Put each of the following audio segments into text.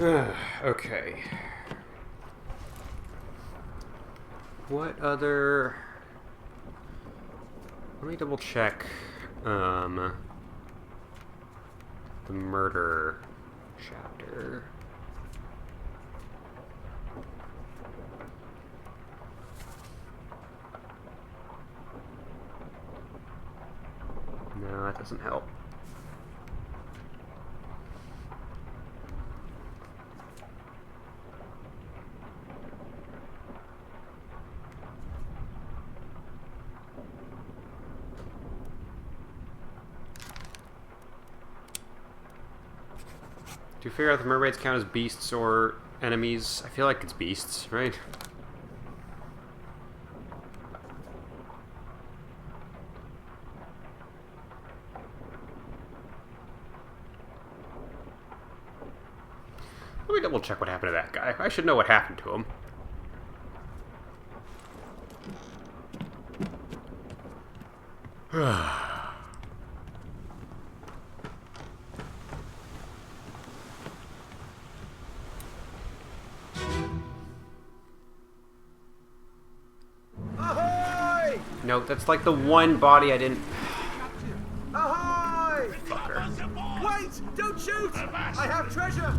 Okay. What other... Let me double check, the murder chapter. No, that doesn't help. Do you figure out if the mermaids count as beasts or enemies? I feel like it's beasts, right? Let me double check what happened to that guy. I should know what happened to him. Ahoy! No, that's like the one body I didn't... Ahoy! Fucker. Wait! Don't shoot! I have treasure!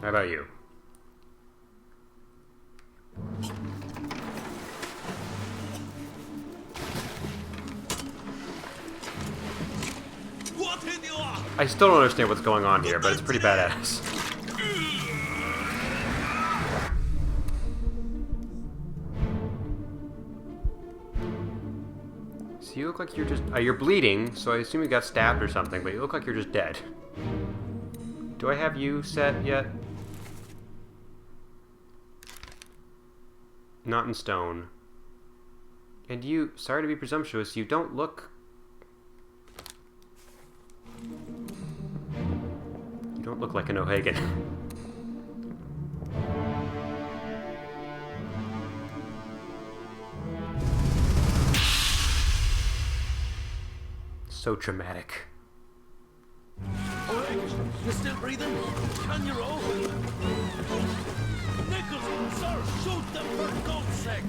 How about you? I still don't understand what's going on here, but it's pretty badass. So you look like you're just... you're bleeding, so I assume you got stabbed or something, but you look like you're just dead. Do I have you set yet? Not in stone. And you, sorry to be presumptuous, you don't look... You don't look like an O'Hagan. So traumatic. You still breathing? Can you roll? Nichols, sir, shoot them for God's sake!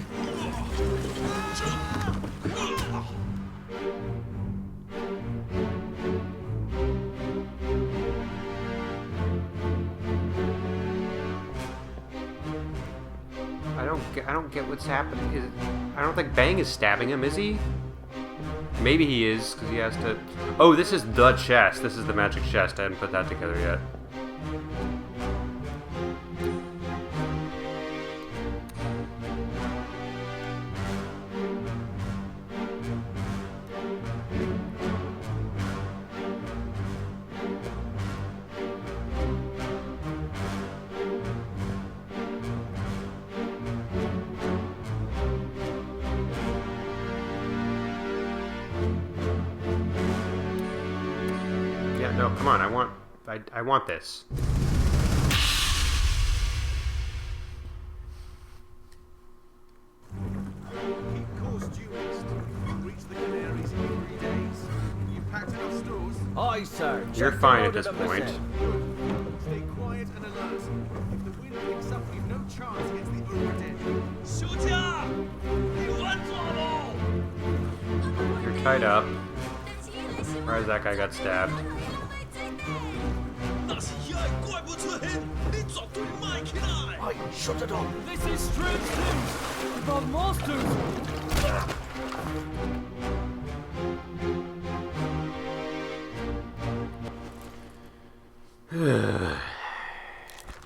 I don't get what's happening. I don't think Bang is stabbing him, is he? Maybe he is, because he has to... Oh, this is the chest. This is the magic chest. I hadn't put that together yet. No, come on, I want this. Keep course due east. We'll reach the Canaries in 3 days. You packed enough stores? Aye, sir. You're fine at this point. Good. Stay quiet and alert. If the wind picks up, we've no chance against the Obra Dinn. You're tied up. Surprised that guy got stabbed. Aye, shut it up. This is strange things about monsters.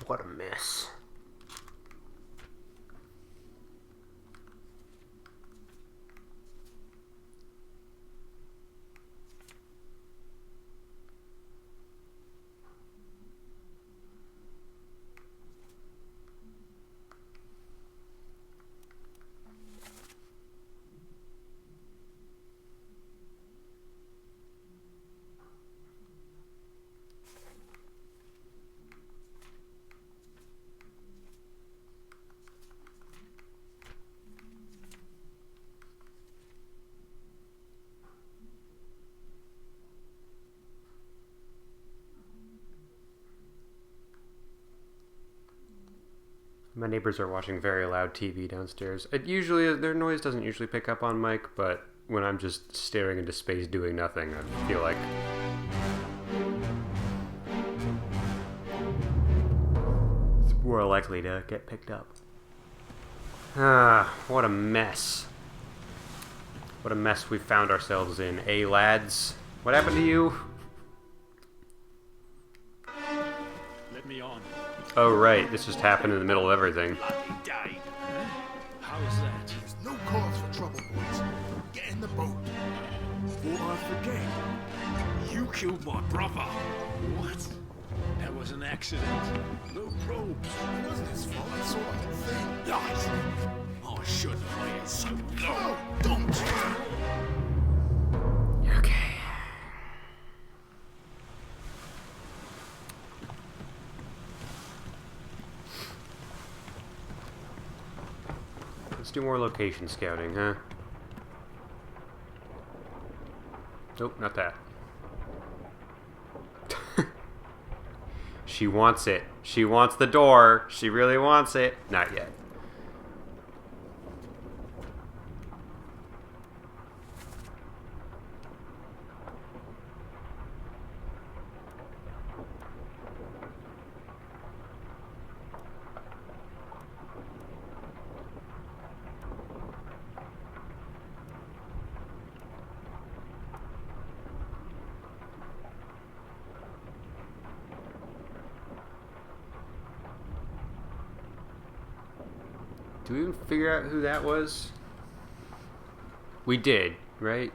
What a mess. My neighbors are watching very loud TV downstairs. Their noise doesn't usually pick up on mic, but when I'm just staring into space doing nothing, I feel like it's more likely to get picked up. Ah, what a mess. What a mess we found ourselves in, eh, lads? What happened to you? Let me on. Oh, right, this just happened in the middle of everything. Bloody day. Huh? How's that? There's no cause for trouble, boys. Get in the boat. Before I forget, you killed my brother. What? That was an accident. No ropes. It wasn't his fault. I saw the whole thing. Lies. I shouldn't have waited so long. No, don't. Okay. Let's do more location scouting, huh? Nope, not that. She wants it. She wants the door. She really wants it. Not yet. Do we even figure out who that was? We did, right?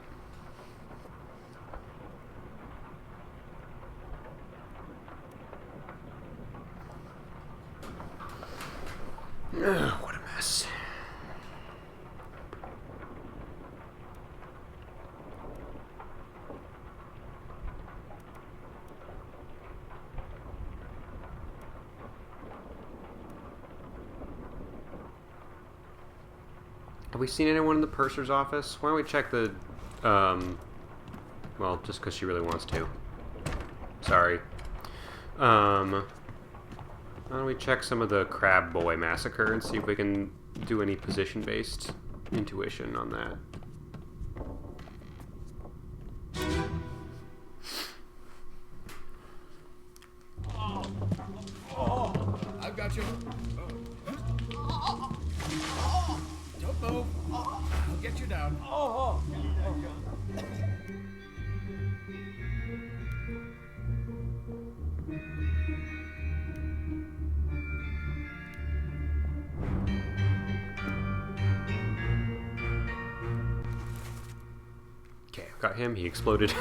Ugh, what a mess. Have we seen anyone in the purser's office? Why don't we check the, well, just because she really wants to. Sorry. Why don't we check some of the Crab Boy massacre and see if we can do any position-based intuition on that. I've got you. Don't move. I'll get you down. Okay, I've got him. He exploded.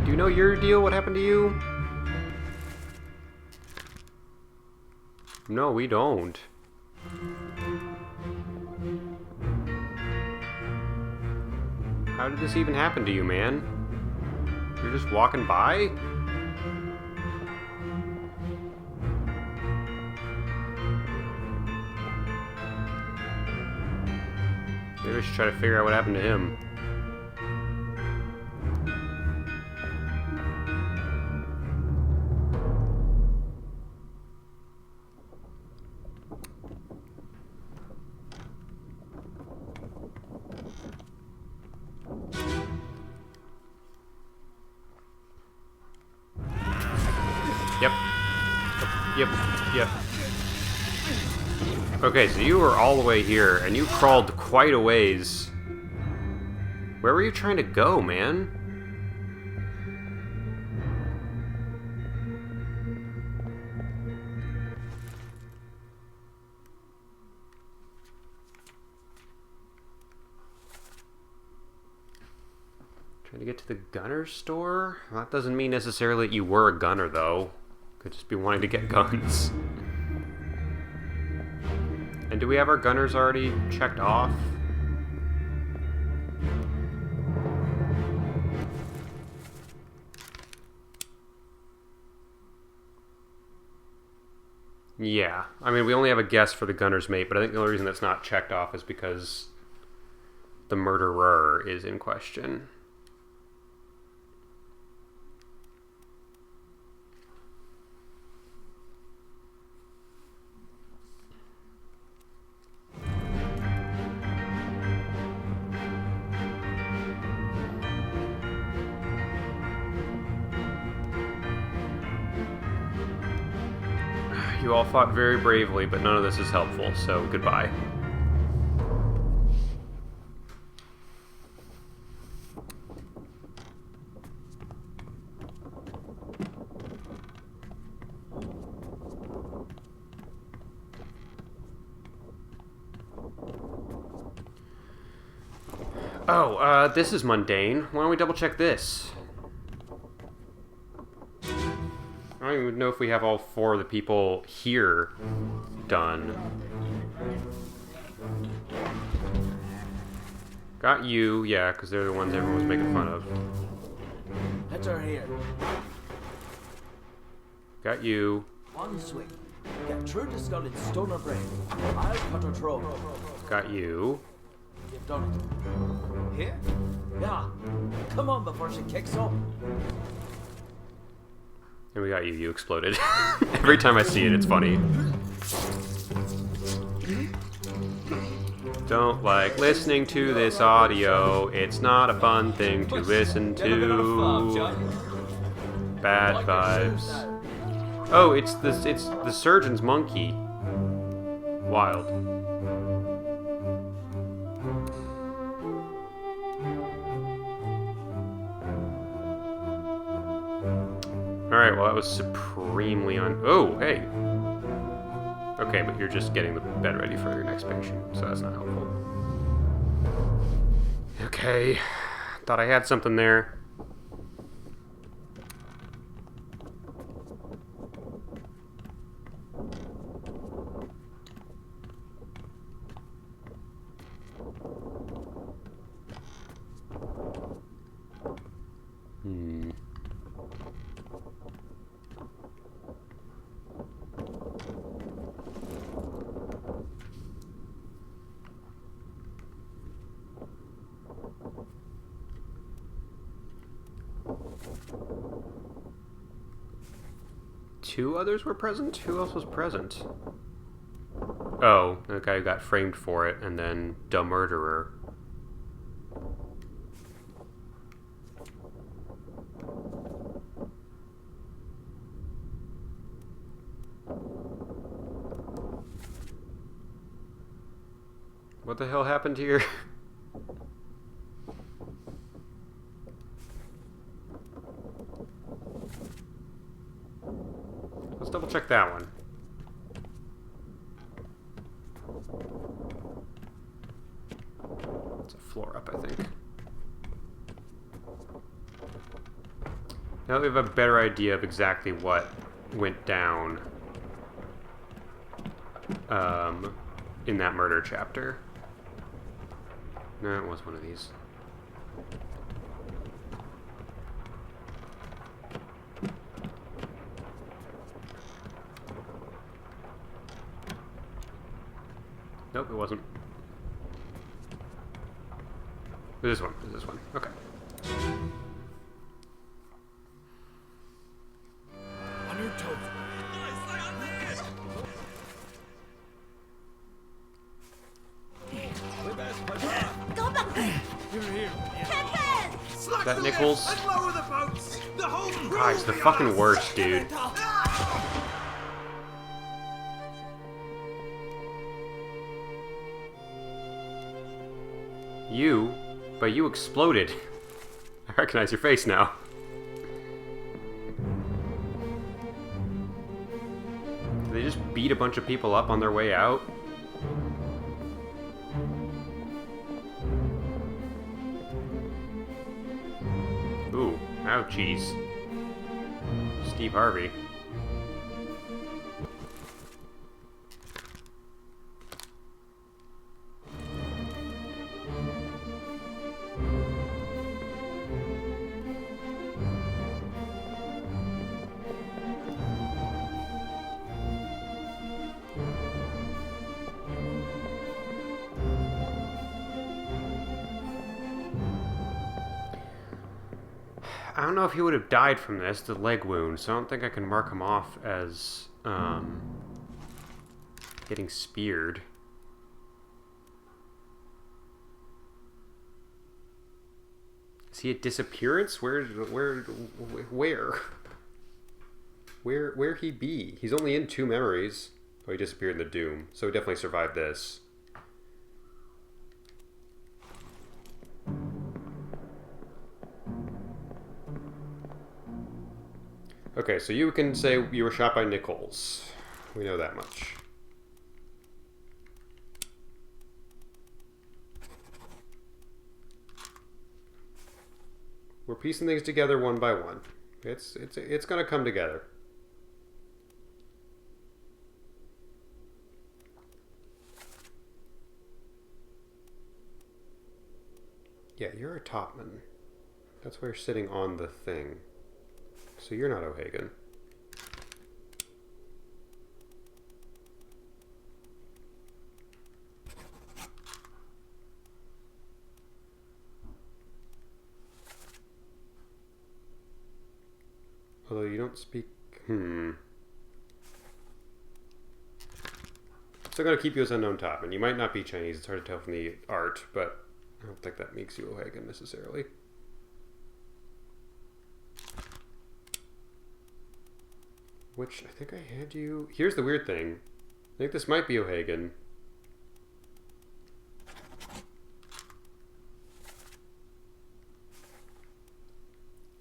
Do you know your deal? What happened to you? No, we don't. How did this even happen to you, man? You're just walking by? Maybe we should try to figure out what happened to him. Yep. Okay, so you were all the way here, and you crawled quite a ways. Where were you trying to go, man? Trying to get to the gunner store? Well, that doesn't mean necessarily that you were a gunner, though. Could just be wanting to get guns. And do we have our gunners already checked off? Yeah. I mean, we only have a guess for the gunner's mate, but I think the only reason that's not checked off is because the murderer is in question. You all fought very bravely, but none of this is helpful, so goodbye. Oh, this is mundane. Why don't we double check this? I don't even know if we have all 4 of the people here done. Got you, yeah, because they're the ones everyone was making fun of. Heads are here. Got you. One swing. Get through the skull in stoner brain. I'll cut her throat. Got you. You've done it. Here? Yeah. Come on before she kicks up. And we got you. You exploded. Every time I see it, it's funny. Don't like listening to this audio. It's not a fun thing to listen to. Bad vibes. Oh, it's the surgeon's monkey. Wild. Alright, well that was supremely oh, hey! Okay, but you're just getting the bed ready for your next patient, so that's not helpful. Okay, thought I had something there. Two others were present? Who else was present? Oh, the guy who got framed for it, and then the murderer. What the hell happened here? Let's double check that one. It's a floor up, I think. Now that we have a better idea of exactly what went down in that murder chapter. No, it was one of these. Nope, it wasn't. This one. This one. Okay. On your toes. Go back! You're here. Pepe! Slack That the Nichols? lift and lower the boats! The whole crew God, it's the will be fucking on. worst, dude. You? But you exploded. I recognize your face now. Did they just beat a bunch of people up on their way out? Ooh, ouchies. Steve Harvey. I don't know if he would have died from this, the leg wound, so I don't think I can mark him off as, getting speared. Is he a disappearance? Where? where he be? He's only in 2 memories. Oh, he disappeared in the Doom, so he definitely survived this. Okay, so you can say you were shot by Nichols. We know that much. We're piecing things together one by one. It's gonna come together. Yeah, you're a topman. That's why you're sitting on the thing. So you're not O'Hagan. Although you don't speak... Still gonna keep you as unknown topman. You might not be Chinese, it's hard to tell from the art, but I don't think that makes you O'Hagan necessarily. Which, I think I had you... Here's the weird thing. I think this might be O'Hagan.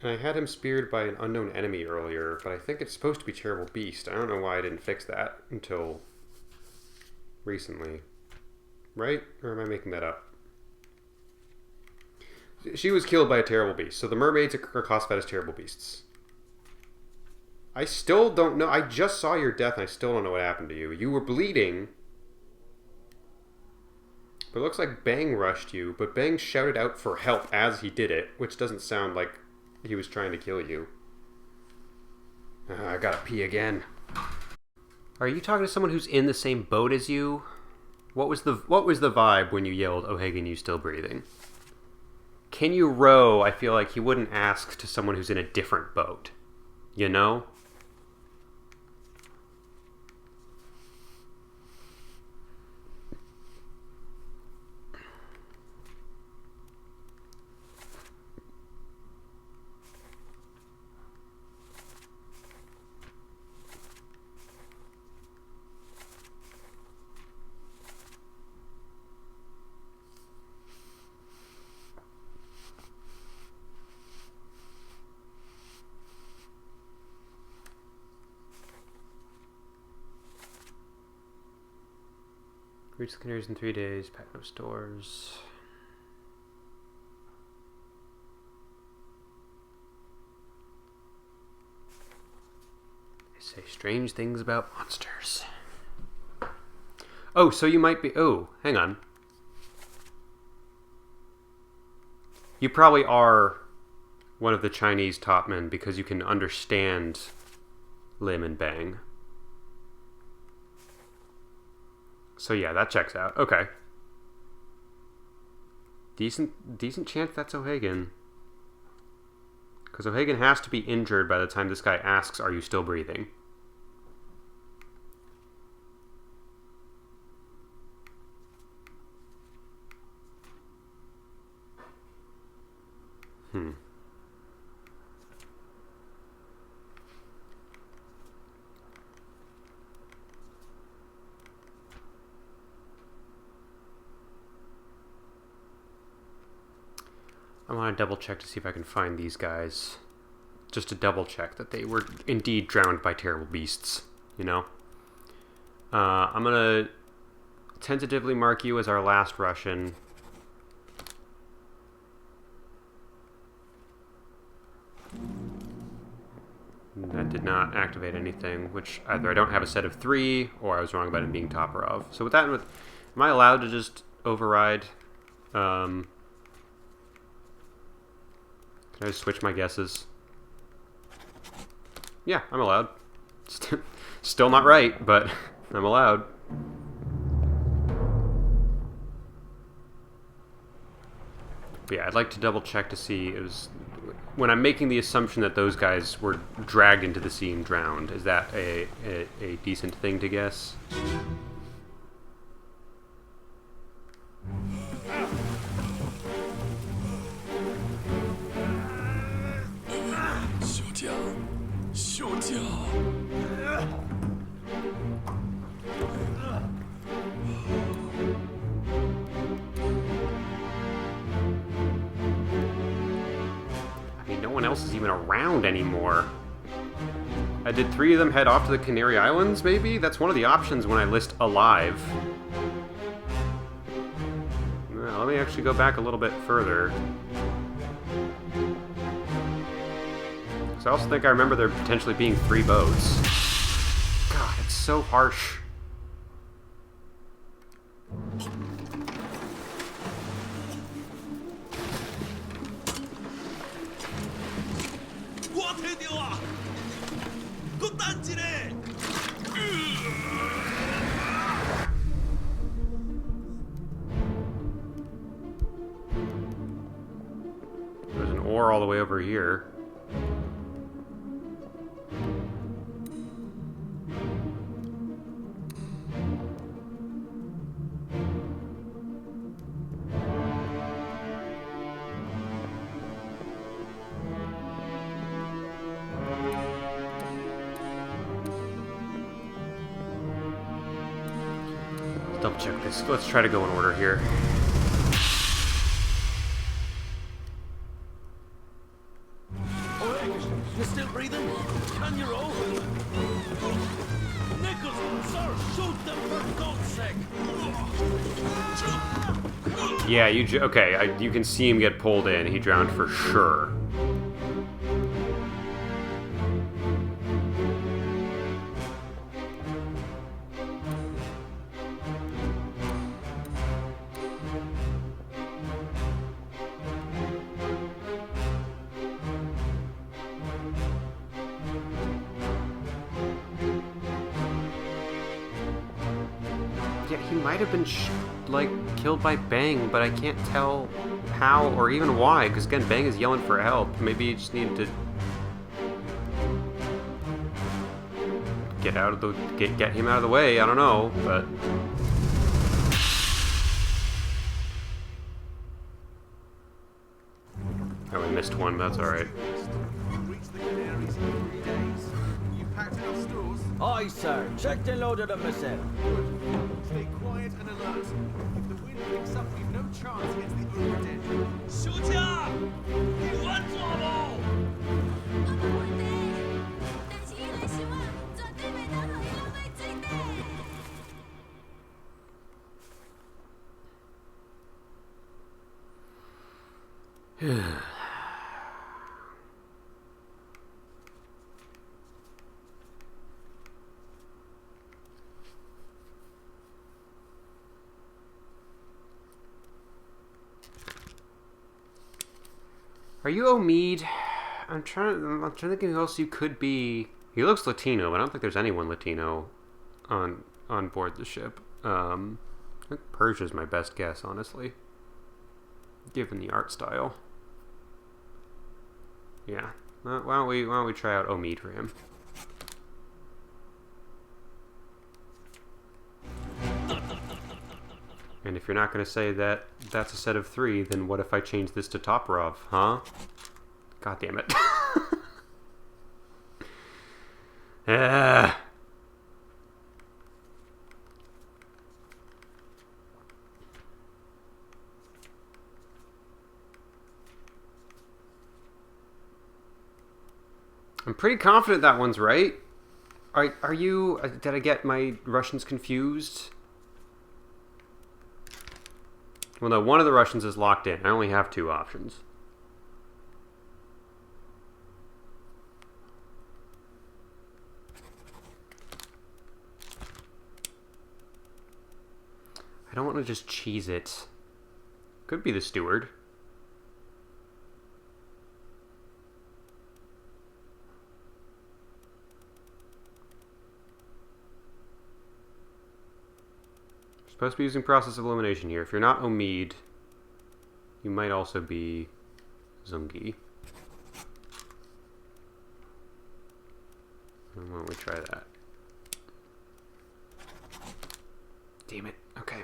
And I had him speared by an unknown enemy earlier, but I think it's supposed to be Terrible Beast. I don't know why I didn't fix that until recently. Right? Or am I making that up? She was killed by a Terrible Beast, so the mermaids are classified as Terrible Beasts. I still don't know. I just saw your death and I still don't know what happened to you. You were bleeding. But it looks like Bang rushed you, but Bang shouted out for help as he did it, which doesn't sound like he was trying to kill you. I gotta pee again. Are you talking to someone who's in the same boat as you? What was the vibe when you yelled, "O'Hagan, you still breathing"? Can you row? I feel like he wouldn't ask to someone who's in a different boat. You know? Reach the Canaries in 3 days, pack no stores. They say strange things about monsters. Oh, so you might be... Oh, hang on. You probably are one of the Chinese topmen because you can understand Lim and Bang. So yeah, that checks out. Okay. Decent chance that's O'Hagan. Because O'Hagan has to be injured by the time this guy asks, "Are you still breathing?" I want to double check to see if I can find these guys. Just to double check that they were indeed drowned by terrible beasts, you know? I'm going to tentatively mark you as our last Russian. That did not activate anything, which either I don't have a set of 3 or I was wrong about him being Toporov. So with that, am I allowed to just override? Can I just switch my guesses? Yeah, I'm allowed. Still not right, but I'm allowed. But yeah, I'd like to double check to see when I'm making the assumption that those guys were dragged into the sea and drowned. Is that a decent thing to guess? else is even around anymore. Did 3 of them head off to the Canary Islands, maybe? That's one of the options when I list alive. Well, let me actually go back a little bit further. So I also think I remember there potentially being 3 boats. God, it's so harsh. There's an oar all the way over here. Double check this. Let's try to go in order here. You still breathing? Can you roll? Nichols, sir, shoot them for God's sake! Yeah, okay, you can see him get pulled in. He drowned for sure. Yeah, he might have been, like, killed by Bang, but I can't tell how or even why, because again, Bang is yelling for help. Maybe you just need to get out of the get him out of the way. I don't know, but oh, we missed one, but that's all right. You'll reach the Canaries in 3 days. You packed enough stores? Aye, sir. Checked and loaded them myself. Good. Stay quiet and alert. If the wind picks up, we've no chance against the Obra Dinn. 休假！你完做冇？我冇問題，但是依類小啊，絕對未等佢有咩最低。Are you Omid? I'm trying to think who else you could be. He looks Latino, but I don't think there's anyone Latino on board the ship. I think Persia's my best guess, honestly, given the art style. Yeah. Why don't we try out Omid for him? And if you're not going to say that that's a set of 3, then what if I change this to Toporov, huh? God damn it. I'm pretty confident that one's right. Are you... Did I get my Russians confused? Well, no, one of the Russians is locked in. I only have 2 options. I don't want to just cheese it. Could be the steward. Supposed to be using process of elimination here. If you're not Omid, you might also be Zungi. Why don't we try that? Damn it. Okay.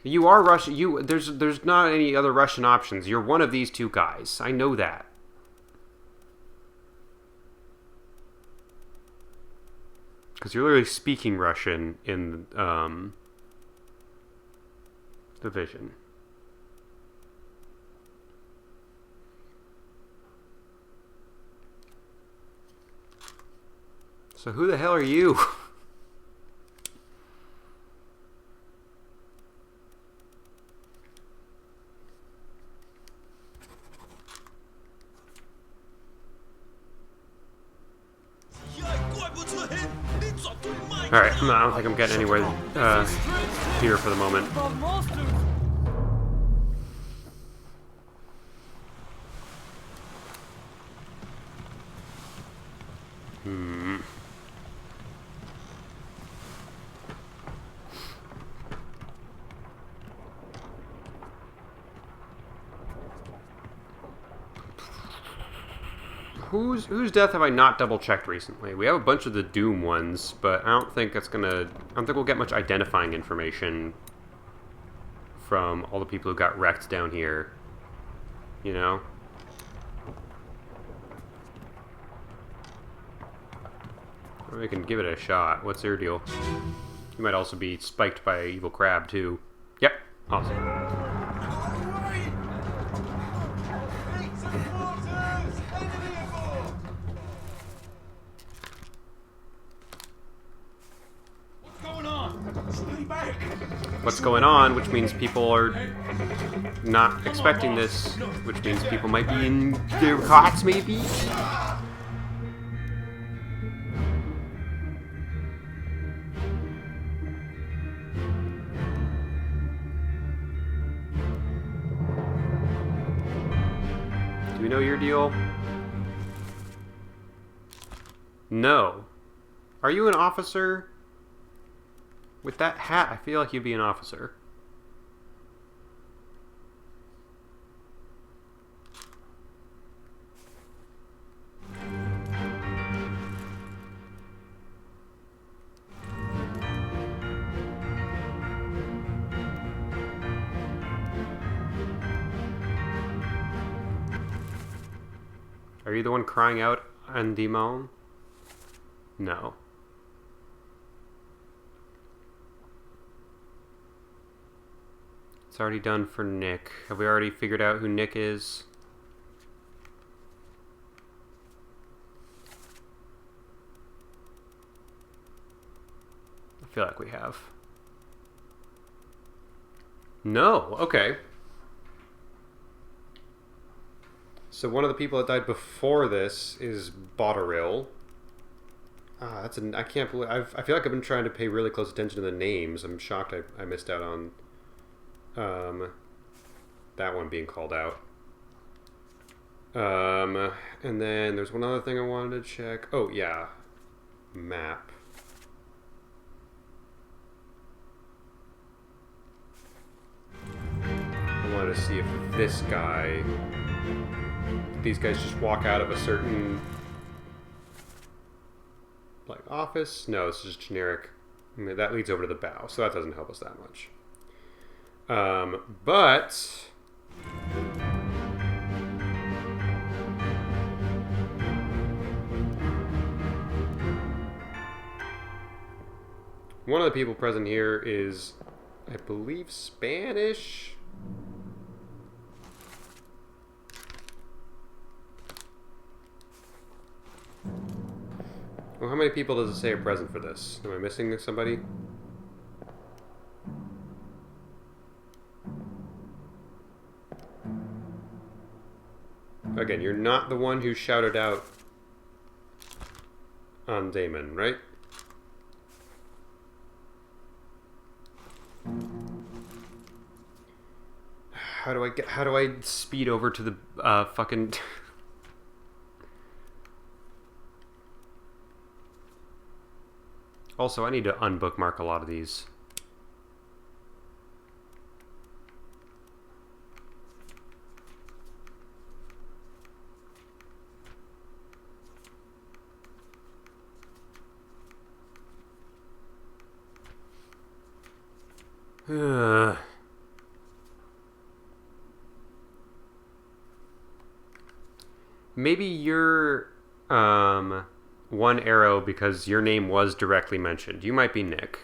You are Russian. There's not any other Russian options. You're one of these 2 guys. I know that. Because you're literally speaking Russian in the vision. So who the hell are you? Alright, I don't think I'm getting anywhere here for the moment. Whose death have I not double-checked recently? We have a bunch of the Doom ones, but I don't think we'll get much identifying information from all the people who got wrecked down here. You know? Or we can give it a shot. What's their deal? You might also be spiked by an evil crab, too. Yep. Awesome. What's going on, which means people are not expecting this, which means people might be in their cots, maybe? Do we know your deal? No. Are you an officer? With that hat, I feel like you'd be an officer. Are you the one crying out en demon? No. It's already done for Nick. Have we already figured out who Nick is? I feel like we have. No, okay. So one of the people that died before this is Botterill. I can't believe, I feel like I've been trying to pay really close attention to the names. I'm shocked I missed out on that one being called out. And then there's one other thing I wanted to check. Oh, yeah. Map. I wanted to see if this guy... These guys just walk out of a certain... like, office? No, it's just generic. I mean, that leads over to the bow, so that doesn't help us that much. But... one of the people present here is, I believe, Spanish? Well, how many people does it say are present for this? Am I missing somebody? Again, you're not the one who shouted out on Damon, right? How do I speed over to the fucking Also, I need to unbookmark a lot of these. Maybe you're one arrow because your name was directly mentioned. You might be Nick.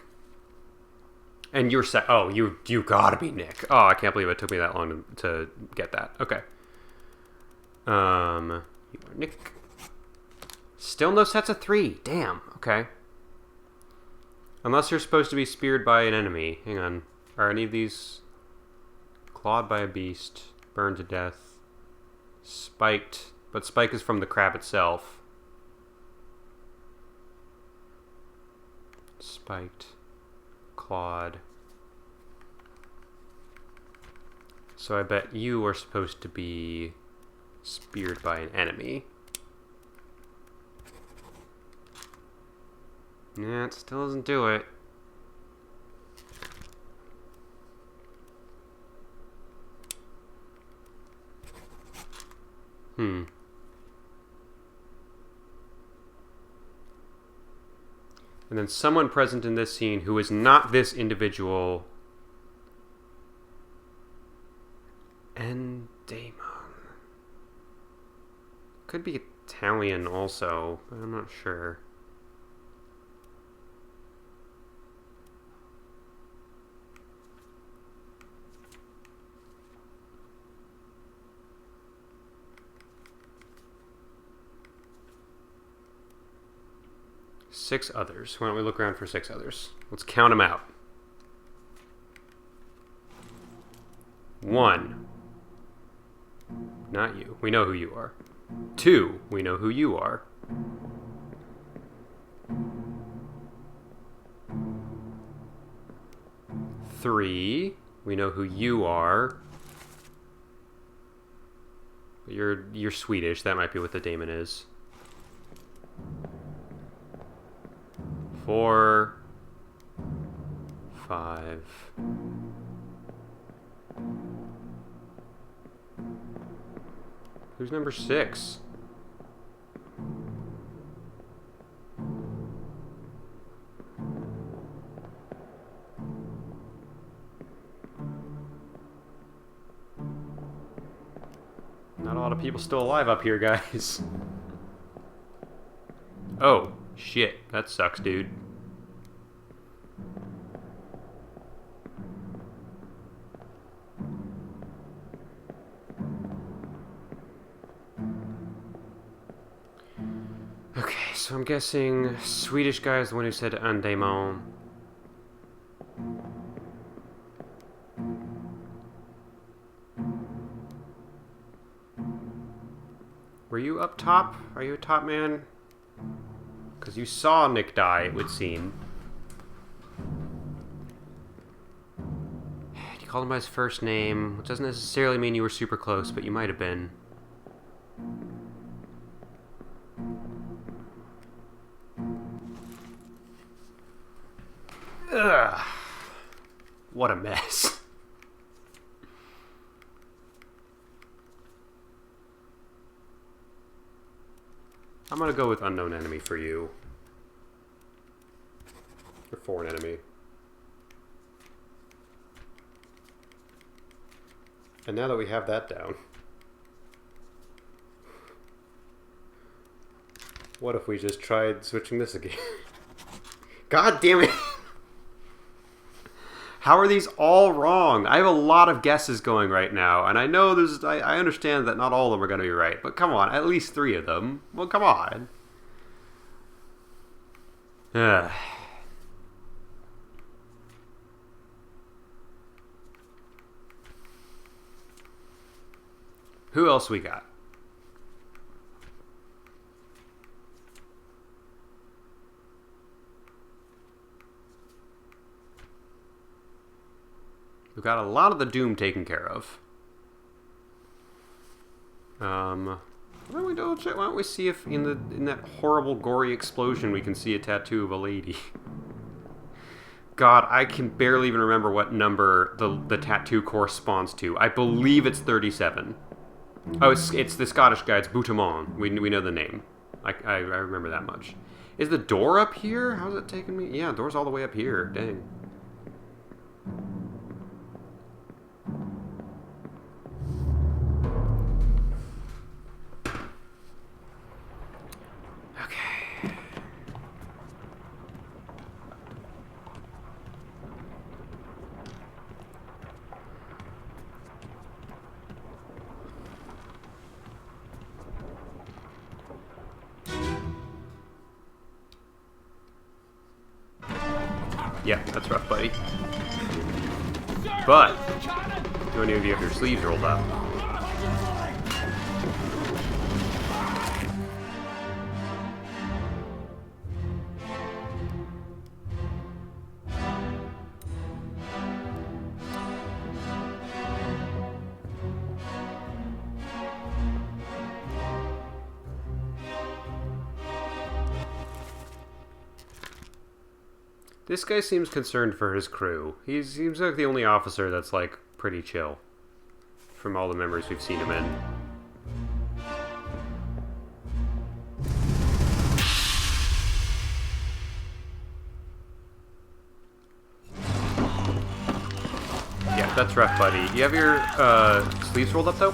And you're set. Oh, you gotta be Nick. Oh, I can't believe it took me that long to get that. Okay. You are Nick. Still no sets of 3. Damn. Okay. Unless you're supposed to be speared by an enemy. Hang on. Are any of these clawed by a beast, burned to death, spiked? But spike is from the crab itself. Spiked, clawed. So I bet you are supposed to be speared by an enemy. Yeah, it still doesn't do it. And then someone present in this scene who is not this individual. And Damon. Could be Italian also, but I'm not sure. Six others. Why don't we look around for six others? Let's count them out. 1. Not you. We know who you are. 2. We know who you are. 3. We know who you are. You're Swedish. That might be what the daemon is. 4. 5. Who's number 6? Not a lot of people still alive up here, guys. Oh, shit. That sucks, dude. Okay, so I'm guessing Swedish guy is the one who said un démon. Were you up top? Are you a top man? Because you saw Nick die, it would seem. You called him by his first name, which doesn't necessarily mean you were super close, but you might have been. Ugh. What a mess. I'm gonna go with unknown enemy for you. Or foreign enemy. And now that we have that down, what if we just tried switching this again? God damn it! How are these all wrong? I have a lot of guesses going right now, and I know I understand that not all of them are going to be right, but come on, at least 3 of them. Well, come on. Who else we got? We've got a lot of the doom taken care of. Why don't we double check? Why don't we see if in that horrible gory explosion we can see a tattoo of a lady? God, I can barely even remember what number the tattoo corresponds to. I believe it's 37. Oh, it's the Scottish guy. It's Boutamon. We know the name. I remember that much. Is the door up here? How's it taking me? Yeah, door's all the way up here. Dang. Yeah, that's rough, buddy. But, do any of you have your sleeves rolled up? This guy seems concerned for his crew. He seems like the only officer that's, like, pretty chill. From all the members we've seen him in. Yeah, that's rough, buddy. You have your sleeves rolled up, though?